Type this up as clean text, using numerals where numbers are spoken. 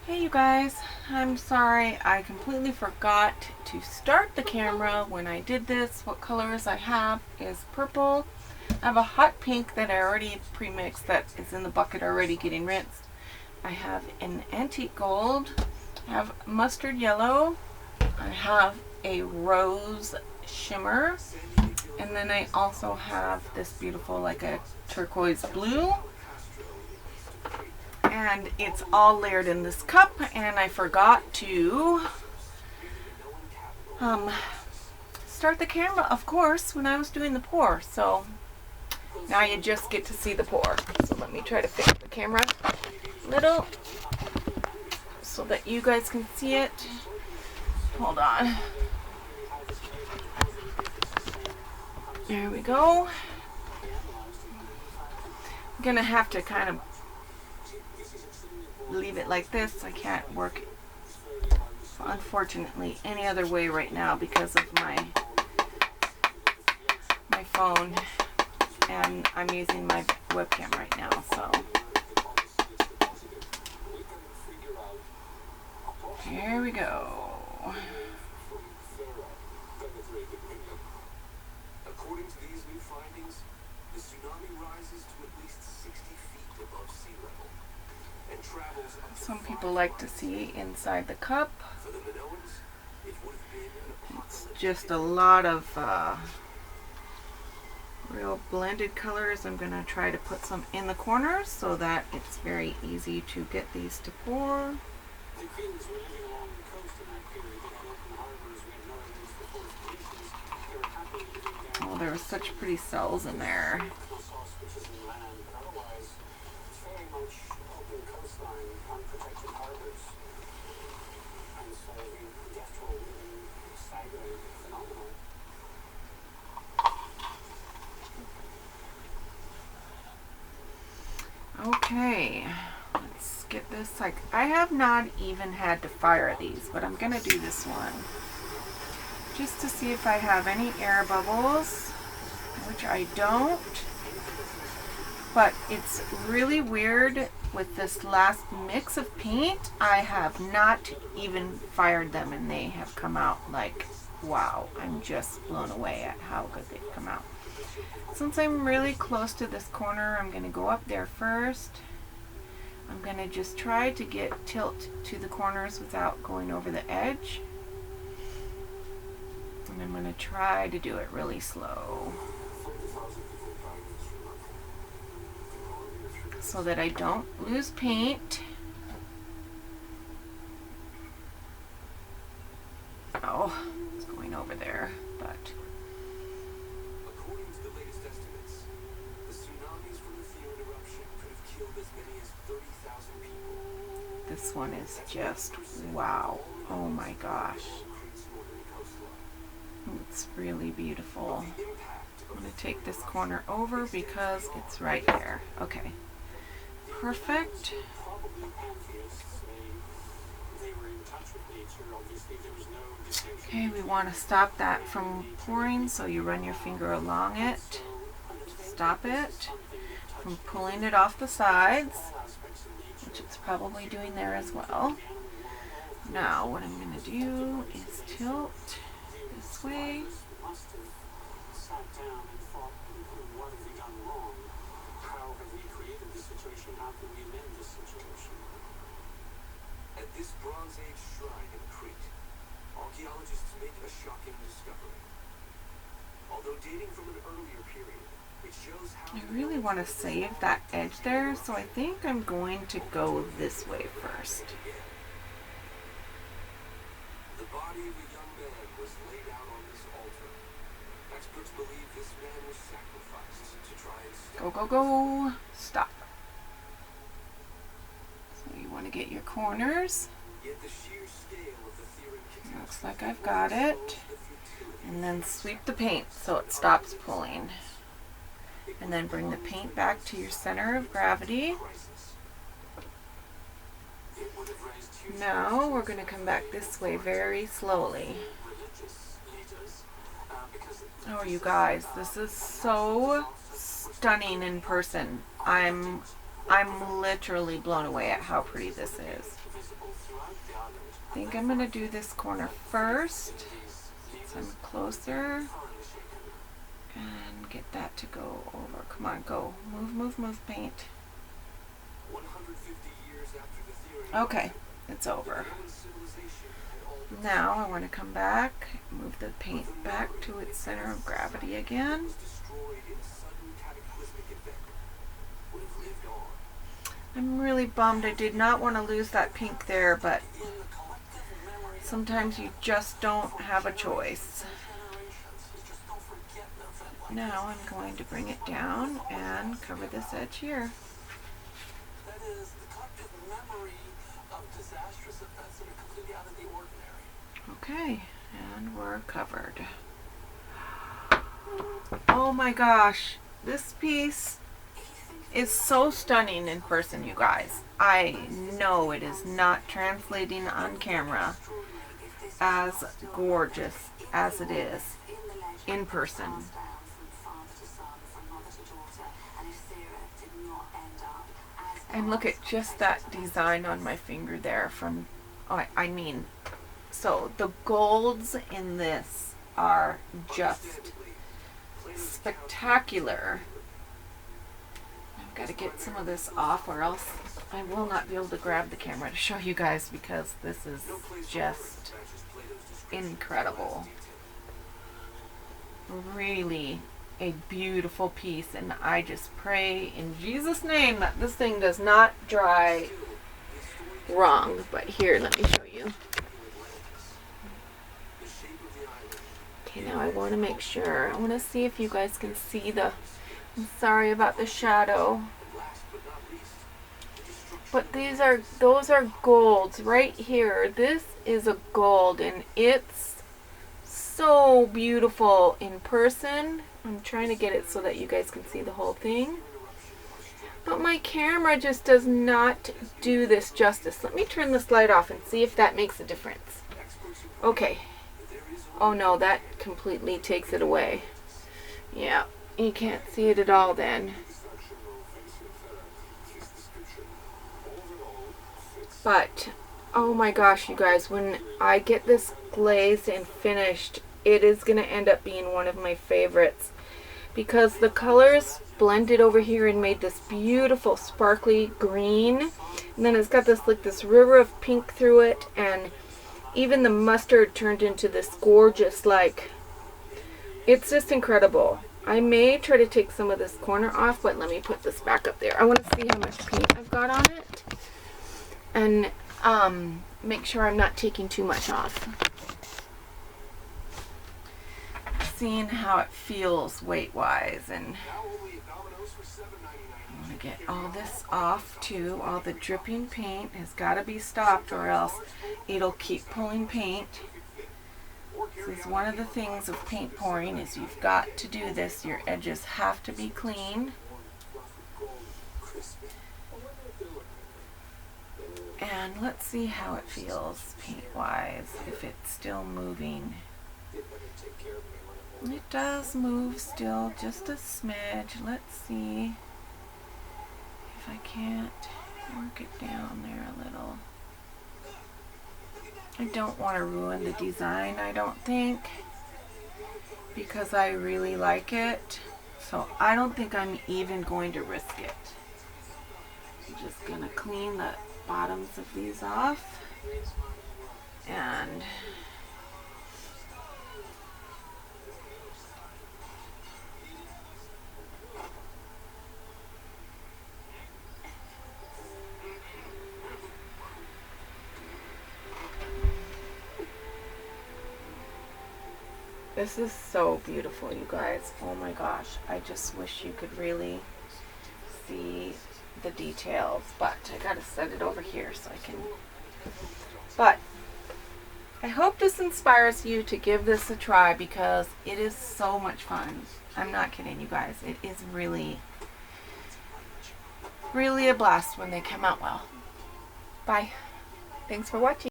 Hey you guys, I'm sorry I completely forgot to start the camera when I did this. What colors I have is purple. I have a hot pink that I already pre-mixed that is in the bucket already getting rinsed. I have an antique gold. I have mustard yellow. I have a rose shimmer. And then I also have this beautiful like a turquoise blue. And it's all layered in this cup, and I forgot to start the camera, of course, when I was doing the pour. So now you just get to see the pour. So let me try to fix the camera a little so that you guys can see it. Hold on. There we go. I'm gonna have to kind of leave it like this. I can't work unfortunately any other way right now because of my phone, and I'm using my webcam right now, so here we go. According to these new findings, the tsunami rises to at least 60 feet above sea level and travels up to Some people like to see inside the cup. For the Minoans, it would have been an It's apocalyptic just a lot of real blended colors. I'm going to try to put some in the corners so that it's very easy to get these to pour. The Queens were living along the coast in that period. They had open harbors. We had no evidence for fortifications. They were happily living down Oh, there were such pretty cells in there. no saw switches in land, but otherwise, it's very much open coastline, unprotected harbors. And so the after living staggering phenomenal. Okay, let's get this. Like, I have not even had to fire these, but I'm gonna do this one just to see if I have any air bubbles, which I don't. But it's really weird with this last mix of paint. I have not even fired them, and they have come out like, wow. I'm just blown away at how good they've come out. Since I'm really close to this corner, I'm going to go up there first. I'm going to just try to get tilt to the corners without going over the edge. And I'm going to try to do it really slow so that I don't lose paint. Oh, it's going over there, but According to the latest estimates, the tsunamis from the Theron eruption could have killed as many as 30,000 people. this one is just wow. Oh my gosh. Crete's northern coastline. It's really beautiful. The impact I'm of going to take this corner over because it's right there. Okay. Perfect. probably pantheists. They were in touch with nature. Obviously, there was no distinction. Okay, we want to stop that from pouring, so you run your finger along it. Stop it from pulling it off the sides, which it's probably doing there as well. Now, what I'm going to do is tilt this way. Must have sat down and thought, what have we done wrong? How have we created this situation? How can we amend this situation? At this Bronze Age shrine in Crete, archaeologists make a shocking discovery. Although dating from an earlier period, it shows how I really want to save that edge there, so I think I'm going to go this way first. the body of a young man was laid out on this altar. Experts believe this man was sacrificed to try and stop. Go, go, go. Stop. So you want to get your corners. Yet the sheer scale of the Theron catastrophe Looks like I've got it. And then sweep the paint so it stops pulling. And then bring the paint back to your center of gravity. crisis. It would have raised huge Now we're going to come back this way very slowly. religious leaders because Oh, you guys, this is so stunning in person. I'm I'm literally blown away at how pretty this is. I think I'm going to do this corner first. So I'm closer. And get that to go over. Come on, go. Move, move, move, paint. Okay, it's over. Now I want to come back, move the paint back to its center of gravity again. I'm really bummed. I did not want to lose that pink there, but sometimes you just don't have a choice. Now I'm going to bring it down and cover this edge here. Okay, and we're covered. Oh my gosh, this piece is so stunning in person, you guys. I know it is not translating on camera as gorgeous as it is in person. And look at just that design on my finger there from, I mean, so the golds in this are just spectacular. I've got to get some of this off or else I will not be able to grab the camera to show you guys because this is just incredible. Really a beautiful piece, and I just pray in Jesus' name that this thing does not dry wrong. But here, let me show you. Okay, now I want to make sure. I want to see if you guys can see the, I'm sorry about the shadow. But those are golds right here. This is a gold and it's so beautiful in person. I'm trying to get it so that you guys can see the whole thing. But my camera just does not do this justice. Let me turn this light off and see if that makes a difference. Okay. Oh no, that completely takes it away. Yeah, you can't see it at all then. But, oh my gosh, you guys, when I get this glazed and finished, it is going to end up being one of my favorites. Because the colors blended over here and made this beautiful sparkly green. And then it's got this like this river of pink through it, and even the mustard turned into this gorgeous, like, it's just incredible. I may try to take some of this corner off, but let me put this back up there. I want to see how much paint I've got on it and make sure I'm not taking too much off. Seeing how it feels weight-wise, and I want to get all this off too. All the dripping paint has got to be stopped or else it'll keep pulling paint. This is one of the things of paint pouring, is you've got to do this. Your edges have to be clean. And let's see how it feels paint-wise, if it's still moving. It does move still, just a smidge. Let's see if I can't work it down there a little. I don't want to ruin the design, I don't think, because I really like it. So I don't think I'm even going to risk it. I'm just going to clean the bottoms of these off. And this is so beautiful, you guys. Oh my gosh. I just wish you could really see the details. But I gotta set it over here so I can. But I hope this inspires you to give this a try, because it is so much fun. I'm not kidding, you guys. It is really, really a blast when they come out well. Bye. Thanks for watching.